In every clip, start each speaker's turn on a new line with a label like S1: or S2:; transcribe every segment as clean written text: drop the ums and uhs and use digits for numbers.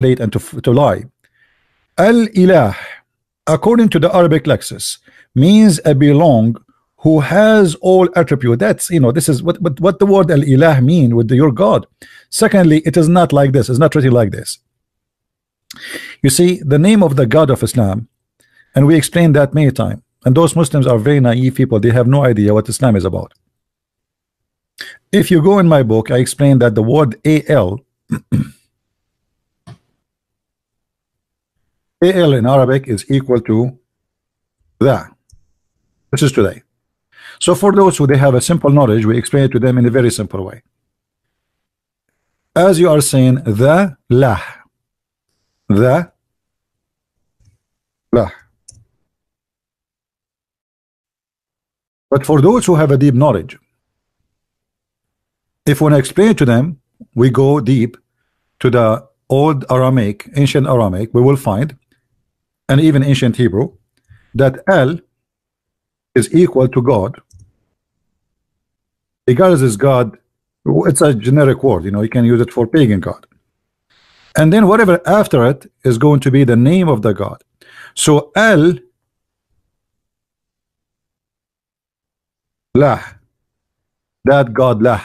S1: and to lie. Al-ilah, according to the Arabic lexis, means a belong who has all attribute. That's, you know, this is what the word al-ilah mean with your God. Secondly, it is not like this. It's not written like this. You see, the name of the God of Islam, and we explained that many times, and those Muslims are very naive people. They have no idea what Islam is about. If you go in my book, I explain that the word al al in Arabic is equal to that. This is today. So for those who they have a simple knowledge, we explain it to them in a very simple way. As you are saying, the lah, the lah. But for those who have a deep knowledge, if we want to explain it to them, we go deep to the old Aramaic, ancient Aramaic. We will find, and even ancient Hebrew, that al is equal to God. Regardless is God, it's a generic word, you know, you can use it for pagan God. And then whatever after it is going to be the name of the God. So al lah, that God lah.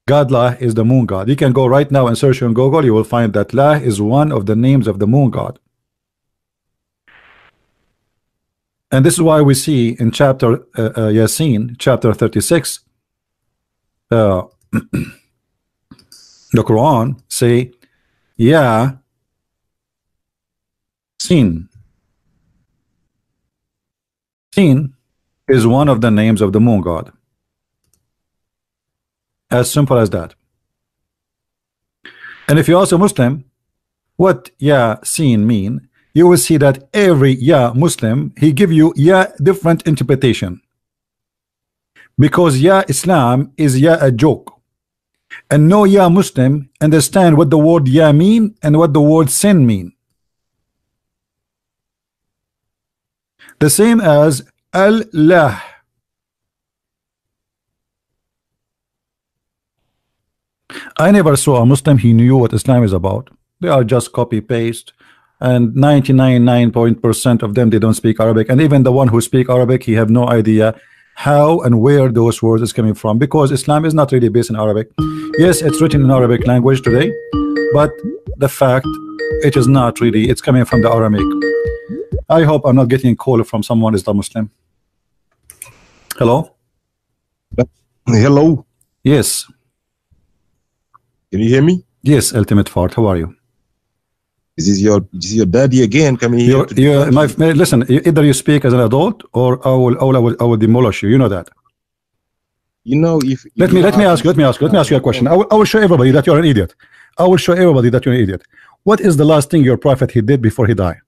S1: God lah is the moon god. You can go right now and search on Google, you will find that lah is one of the names of the moon god. And this is why we see in chapter Yasin, chapter 36, the Quran say, Ya Sin. Sin is one of the names of the moon god. As simple as that. And if you ask a Muslim what Ya Sin mean, you will see that every Ya Muslim, he give you Ya different interpretation. Because Ya Islam is Ya a joke. And no Ya Muslim understand what the word Ya mean and what the word sin mean. The same as Allah. I never saw a Muslim he knew what Islam is about. They are just copy paste, and 99.9% of them they don't speak Arabic, and even the one who speak Arabic, he have no idea how and where those words is coming from, because Islam is not really based in Arabic. Yes, it's written in Arabic language today, but the fact it is not really, it's coming from the Aramaic. I hope I'm not getting a call from someone is the Muslim. Hello?
S2: Hello.
S1: Yes.
S2: Can you hear me?
S1: Yes, Ultimate Fart. How are you?
S2: This is your daddy again coming here.
S1: Listen, either you speak as an adult, or I will demolish you. You know that.
S2: You know, if
S1: let me ask you a question. I will show everybody that you're an idiot. I will show everybody that you're an idiot. What is the last thing your prophet he did before he died?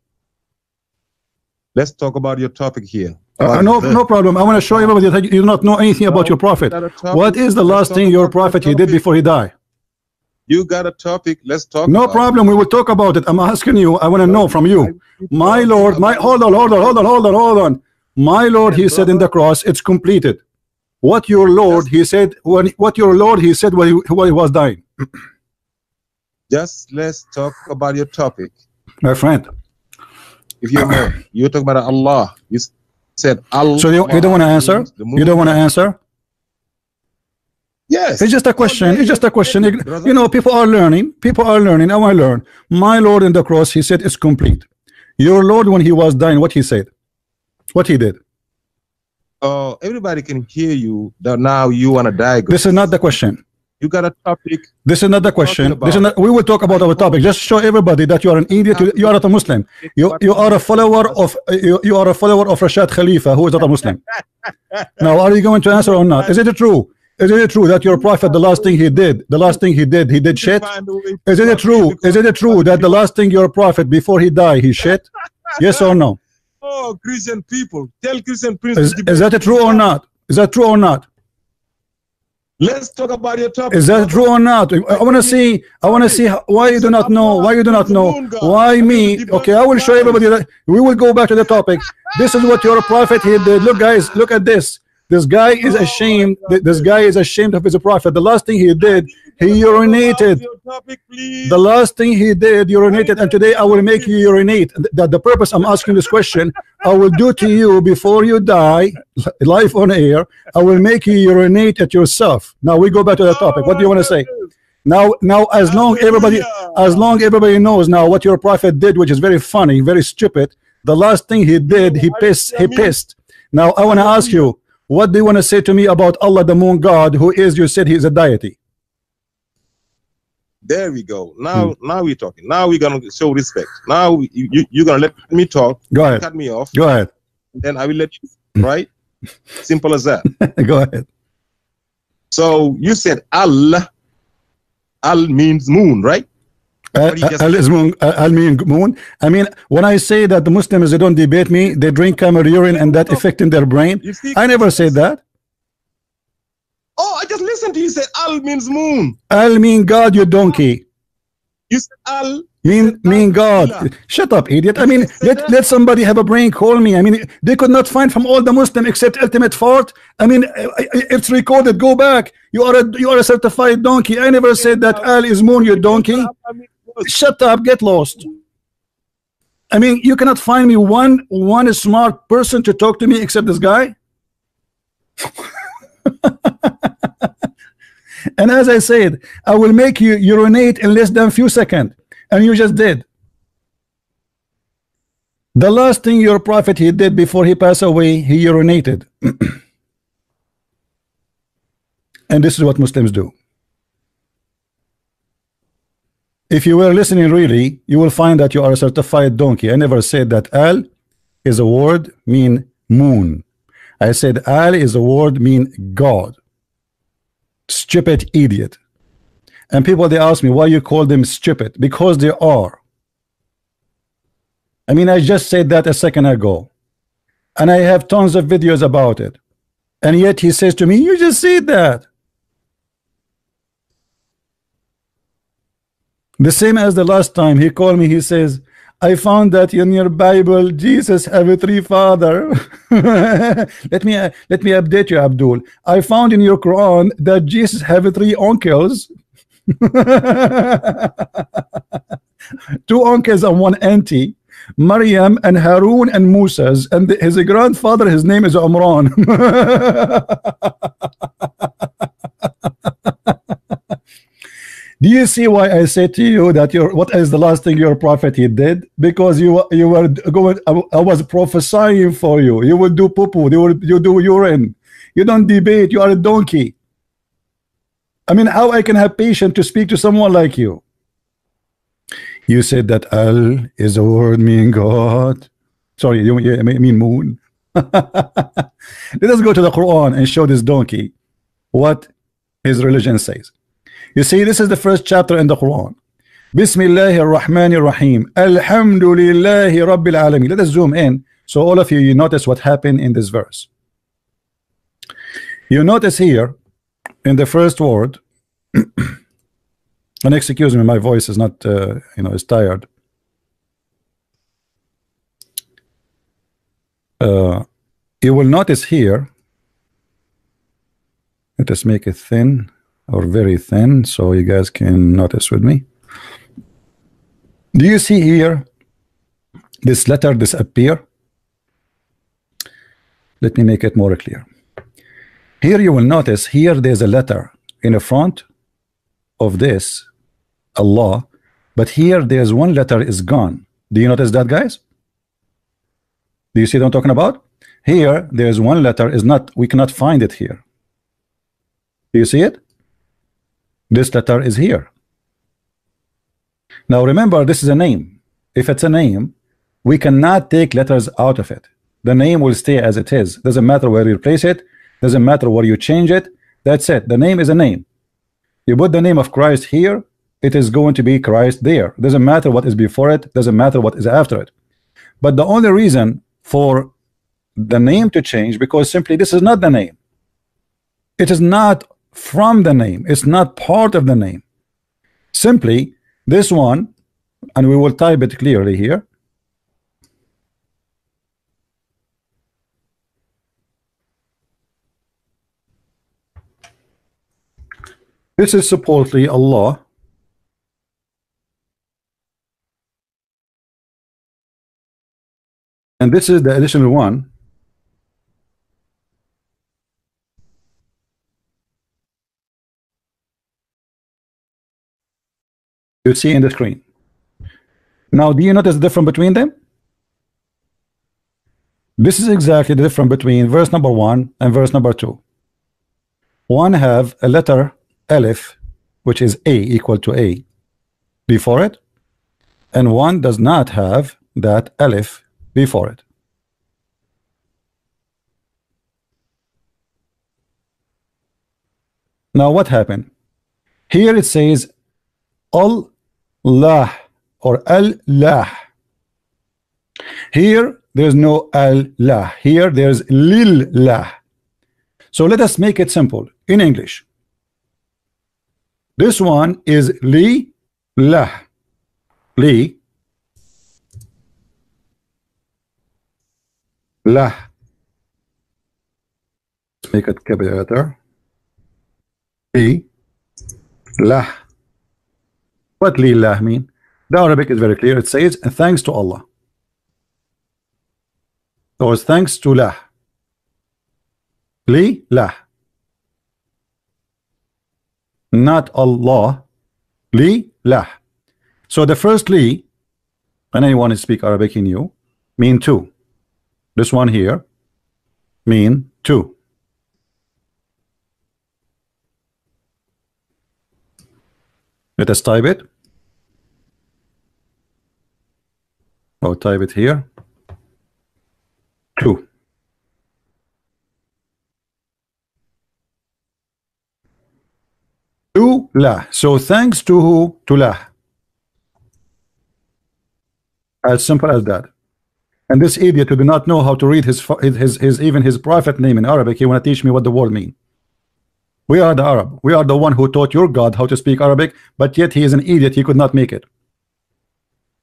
S2: Let's talk about your topic here.
S1: No problem. I want to show everybody that you do not know anything about your prophet. What is the last thing your prophet he did before he died?
S2: You got a topic. Let's talk.
S1: No problem. We will talk about it. I'm asking you. I want to know from you. My Lord, hold on. My Lord, he said in the cross, it's completed. What your Lord, he said when he was dying.
S2: Just let's talk about your topic,
S1: my friend.
S2: If you know, you're talking about Allah. You said Allah.
S1: So you don't want to answer? You don't want to answer?
S2: Yes.
S1: It's just a question. It's just a question. You know, people are learning. I want to learn. My Lord in the cross, he said it's complete. Your Lord, when he was dying, what he said? What he did?
S2: Oh, everybody can hear you. That now you want to die.
S1: This is not the question.
S2: You got a topic.
S1: This is not the question. This is not, we will talk about our topic. Just show everybody that you are an idiot. You are not a Muslim. You are a follower of Rashad Khalifa, who is not a Muslim. Now, are you going to answer or not? Is it true? Is it true that your prophet, the last thing he did, he did shit? Is it true? Is it true that the last thing your prophet before he died, he shit? Yes or no?
S2: Oh, Christian people, tell Christian people.
S1: Is that true or not? Is that true or not?
S2: Let's talk about your topic.
S1: Is that true or not? I want to see why you do not know. Why you do not know? Why me? Okay, I will show everybody that. We will go back to the topic. This is what your prophet he did. Look, guys, look at this. This guy is ashamed. This guy is ashamed of his prophet. The last thing he did, He urinated.
S2: Your topic, please.
S1: The last thing he did, urinated, and today I will make you urinate. The purpose I'm asking this question, I will do to you before you die, live on air. I will make you urinate at yourself. Now we go back to the topic. What do you want to say? Now, as long everybody knows now what your prophet did, which is very funny, very stupid. The last thing he did, he pissed. Now I want to ask you, what do you want to say to me about Allah, the moon god, who is, you said he is a deity?
S2: There we go. Now we're talking. Now we're gonna show respect. Now you're gonna let me talk.
S1: Go ahead.
S2: Cut me off.
S1: Go ahead.
S2: Then I will let you. Right? Simple as that.
S1: Go ahead.
S2: So you said Allah. Al means moon, right?
S1: Al is moon. Al means moon. I mean, when I say that the Muslims, they don't debate me, they drink camel urine and that affecting their brain. I never said that.
S2: Oh, I just listened to you. Say Al means moon.
S1: Al mean God, you donkey.
S2: You said Al
S1: mean God. Allah. Shut up, idiot. I mean, let somebody have a brain. Call me. I mean, they could not find from all the Muslim except ultimate fart. I mean, it's recorded. Go back. You are a certified donkey. I never said that Al is moon, you donkey. Shut up. Get lost. I mean, you cannot find me one smart person to talk to me except this guy. And as I said, I will make you urinate in less than a few seconds, and you just did. The last thing your prophet he did before he passed away, he urinated. And this is what Muslims do. If you were listening really, you will find that you are a certified donkey. I never said that Al is a word mean moon. I said Al is a word mean God. Stupid idiot. And people, they ask me why you call them stupid. Because they are. I mean, I just said that a second ago, and I have tons of videos about it, and yet he says to me, you just said that. The same as the last time he called me, he says, I found that in your Bible Jesus have a three father. let me update you, Abdul. I found in your Quran that Jesus have three uncles. Two uncles and one auntie, Maryam and Harun and Moses, and his grandfather, his name is Umran. Do you see why I say to you that what is the last thing your prophet he did? Because you were going, I was prophesying for you. You will do poo-poo, you do urine. You don't debate, you are a donkey. I mean, how I can have patience to speak to someone like you? You said that Al is a word mean God. Sorry, you mean moon. Let us go to the Quran and show this donkey what his religion says. You see, this is the first chapter in the Quran. Bismillahir Rahmanir Rahim. Alhamdulillahi Rabbil Alamin. Let us zoom in so all of you notice what happened in this verse. You notice here in the first word, and excuse me, my voice is not, is tired. You will notice here, let us make it thin or very thin so you guys can notice with me. Do you see here this letter disappear? Let me make it more clear. Here you will notice here there's a letter in the front of this Allah, but here there's one letter is gone. Do you notice that, guys? Do you see what I'm talking about? Here there's one letter is not, we cannot find it here. Do you see it? This letter is here. Now remember, this is a name. If it's a name, we cannot take letters out of it. The name will stay as it is. Doesn't matter where you place it, doesn't matter where you change it. That's it. The name is a name. You put the name of Christ here, it is going to be Christ there. Doesn't matter what is before it, doesn't matter what is after it. But the only reason for the name to change, because simply this is not the name. It is not from the name, it's not part of the name. Simply this one, and we will type it clearly here. This is supposedly Allah. And this is the additional one. You see in the screen. Now, do you notice the difference between them? This is exactly the difference between verse number 1 and verse number 2. One have a letter Aleph, which is A, equal to A, before it, and one does not have that Aleph before it. Now what happened? Here it says Allah or Allah. Here there's no Allah. Here there's Lillah. So let us make it simple in English. This one is Li Lah. Li Lah. Let's make it capital letter. Li Lah. What Li Lah mean? The Arabic is very clear. It says thanks to Allah. Or thanks to Lah. Li Lah. Not Allah. Li Lah. So the first Li, and anyone who speak Arabic in you, mean two. This one here mean two. Let us type it. Or type it here. Two. To lah. So thanks to who? To lah. As simple as that. And this idiot who do not know how to read his even his prophet name in Arabic, he want to teach me what the word mean. We are the Arab. We are the one who taught your God how to speak Arabic, but yet he is an idiot. He could not make it.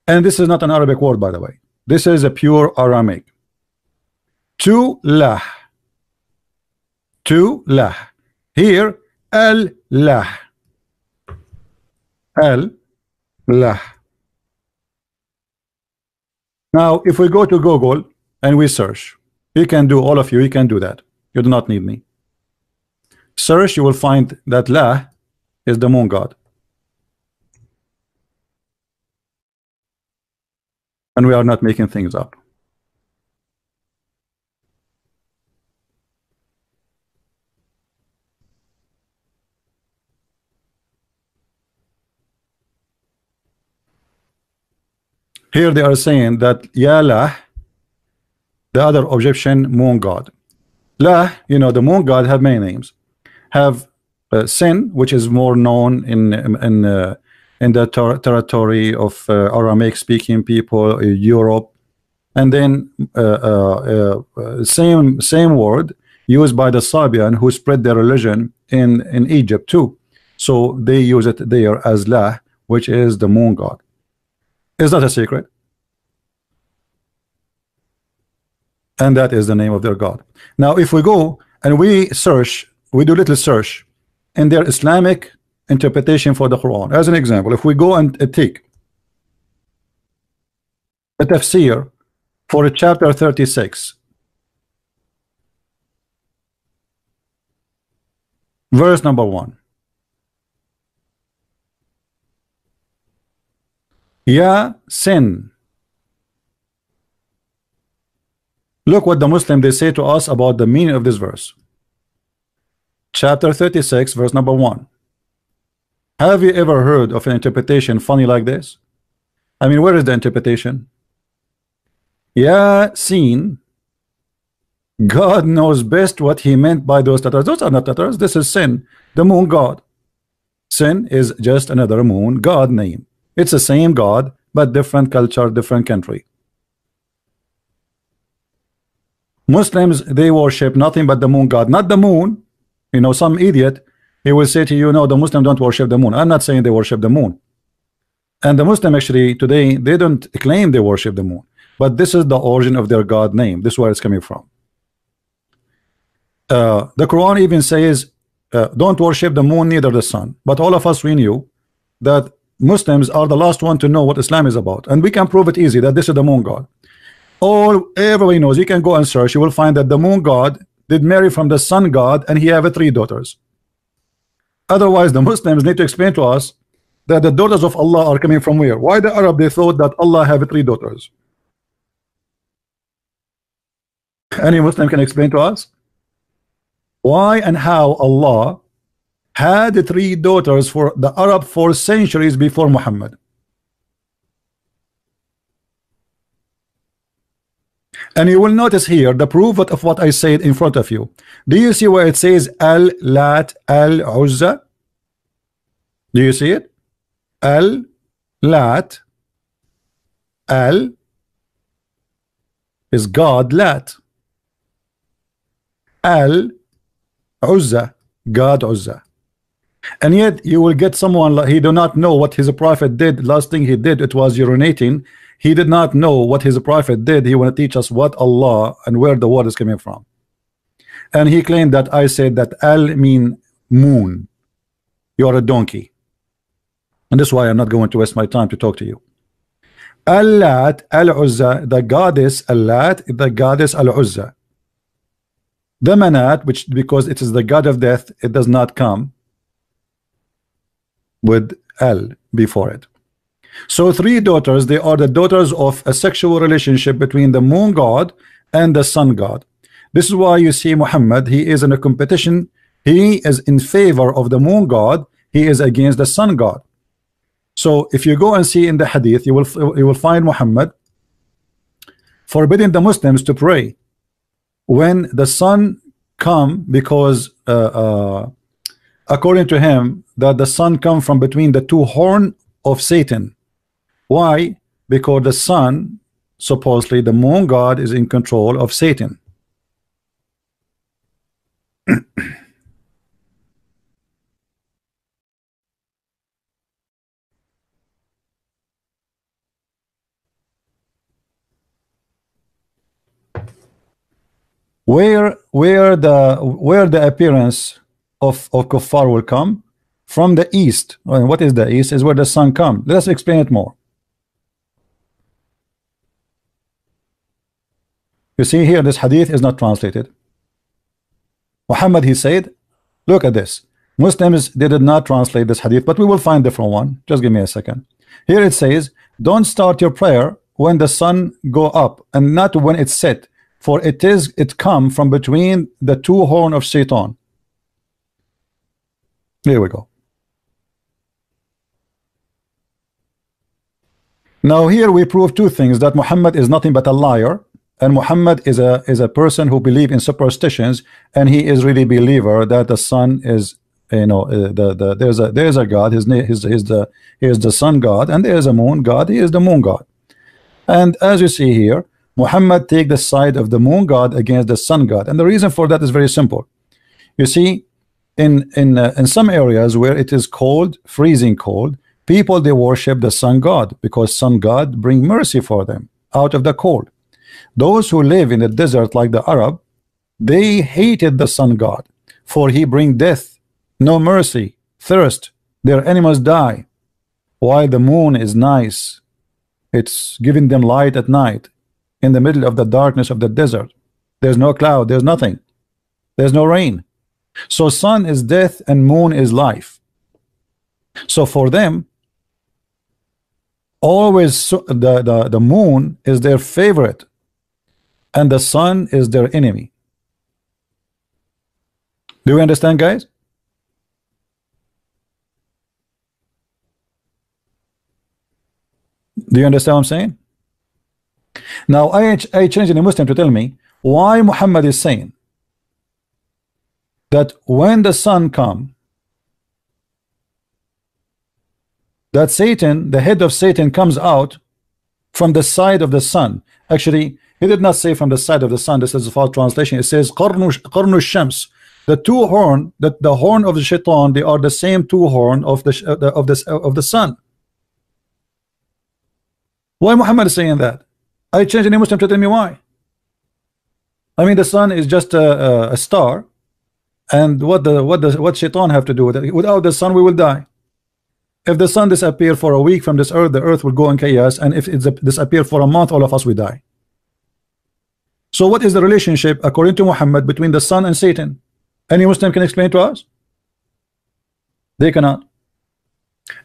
S1: And this is not an Arabic word, by the way. This is a pure Aramaic. To lah. To lah. Here, al-lah. Al-lah. Now, if we go to Google and we search, you can do, all of you, you can do that. You do not need me. Search, you will find that lah is the moon god. And we are not making things up. Here they are saying that Yalah, the other Egyptian moon god. Lah, you know, the moon god have many names. Have Sin, which is more known in the territory of Aramaic speaking people, Europe, and then same word used by the Sabian who spread their religion in Egypt too. So they use it there as Lah, which is the moon god. Is that a secret? And that is the name of their god. Now if we go and we search, we do little search in their Islamic interpretation for the Quran. As an example, if we go and take the tafsir for chapter 36, verse number 1. Ya sin. Look what the Muslim they say to us about the meaning of this verse. Chapter 36, verse number 1. Have you ever heard of an interpretation funny like this? I mean, where is the interpretation? Ya sin. God knows best what he meant by those letters. Those are not letters. This is sin, the moon god. Sin is just another moon god name. It's the same God, but different culture, different country. Muslims, they worship nothing but the moon god, not the moon. You know, some idiot, he will say to you, no, the Muslims don't worship the moon. I'm not saying they worship the moon. And the Muslim actually today, they don't claim they worship the moon. But this is the origin of their God name. This is where it's coming from. The Quran even says don't worship the moon, neither the sun. But all of us, we knew that Muslims are the last one to know what Islam is about, and we can prove it easy that this is the moon god. Everybody knows. You can go and search. You will find that the moon god did marry from the sun god, and he have 3 daughters. Otherwise, the Muslims need to explain to us that the daughters of Allah are coming from where? Why the Arab they thought that Allah have 3 daughters? Any Muslim can explain to us why and how Allah had 3 daughters for the Arab for centuries before Muhammad. And you will notice here the proof of what I said in front of you. Do you see where it says Al-Lat Al-Uzza? Do you see it? Al-Lat Al is God, Lat. Al-Uzza, God Uzza. And yet you will get someone like he do not know what his prophet did. Last thing he did, it was urinating. He did not know what his prophet did. He want to teach us what Allah and where the word is coming from. And he claimed that I said that Al mean moon. You are a donkey. And that's why I'm not going to waste my time to talk to you. Al-Lat, Al-Uzza, the goddess Al-Lat, the goddess Al-Uzza. The Manat, which because it is the god of death, it does not come with Al before it. So 3 daughters, they are the daughters of a sexual relationship between the moon god and the sun god. This is why you see Muhammad, he is in a competition. He is in favor of the moon god, he is against the sun god. So if you go and see in the hadith, you will find Muhammad forbidding the Muslims to pray when the sun come, because according to him that the sun come from between the 2 horns of Satan. Why? Because the sun, supposedly the moon god, is in control of Satan. Where the appearance of kuffar will come from the east. And what is the east? Is where the sun comes. Let's explain it more. You see here, this hadith is not translated. Muhammad, he said, look at this. Muslims, they did not translate this hadith, but we will find different one. Just give me a second. Here it says, don't start your prayer when the sun go up, and not when it's set, for it come from between the 2 horns of Satan. Here we go. Now here we prove 2 things, that Muhammad is nothing but a liar, and Muhammad is a person who believe in superstitions, and he is really believer that the sun is, you know, there's a God, his name is the sun God, and there's a moon God, he is the moon God. And as you see here, Muhammad take the side of the moon God against the sun God, and the reason for that is very simple. You see, in some areas where it is cold, freezing cold, people they worship the sun God, because sun God bring mercy for them out of the cold. Those who live in the desert like the Arab, they hated the sun God, for he bring death, no mercy, thirst, their animals die. While the moon is nice, it's giving them light at night in the middle of the darkness of the desert. There's no cloud, there's nothing, there's no rain. So sun is death and moon is life. So for them, always the moon is their favorite and the sun is their enemy. Do you understand, guys? Do you understand what I'm saying? Now I challenge a Muslim to tell me why Muhammad is saying that when the sun come, that Satan, the head of Satan, comes out from the side of the sun. Actually, he did not say from the side of the sun. This is a false translation. It says qarnu shams. The 2 horn, the horn of the shaitan, they are the same 2 horn of the sun. Why Muhammad is saying that? I change any Muslim to tell me why. I mean, the sun is just a star, And what shaitan have to do with it? Without the sun we will die. If the sun disappear for a week from this earth, the earth will go in chaos, and if it disappear for a month, all of us will die. So what is the relationship according to Muhammad between the sun and Satan? Any Muslim can explain to us? They cannot.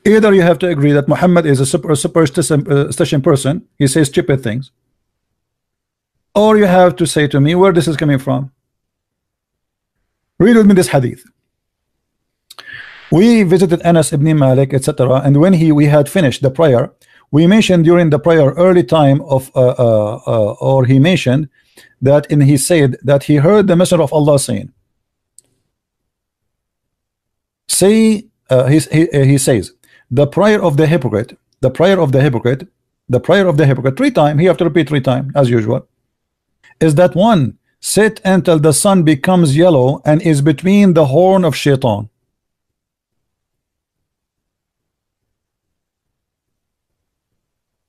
S1: Either you have to agree that Muhammad is a superstition person, he says stupid things, or you have to say to me where this is coming from. Read with me this hadith. We visited Anas ibn Malik, etc., and when we had finished the prayer, we mentioned during the prayer early time of or he mentioned that he said that he heard the Messenger of Allah saying, he says, the prayer of the hypocrite, the prayer of the hypocrite, the prayer of the hypocrite, 3 times, he have to repeat 3 times as usual, is that one sit until the sun becomes yellow and is between the horn of shaitan.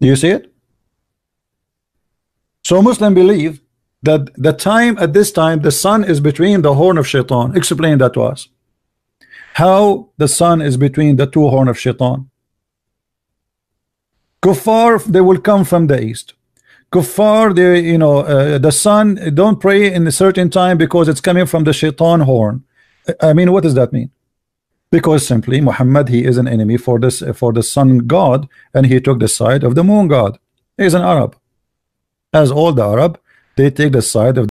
S1: Do you see it? So Muslim believe that the time at this time the sun is between the horn of shaitan. Explain that to us. How the sun is between the 2 horn of shaitan? Kuffar, they will come from the east. Kuffar, they, the sun don't pray in a certain time because it's coming from the shaitan horn. I mean, what does that mean? Because simply Muhammad, he is an enemy for the sun god, and he took the side of the moon god. He is an Arab. As all the Arab, they take the side of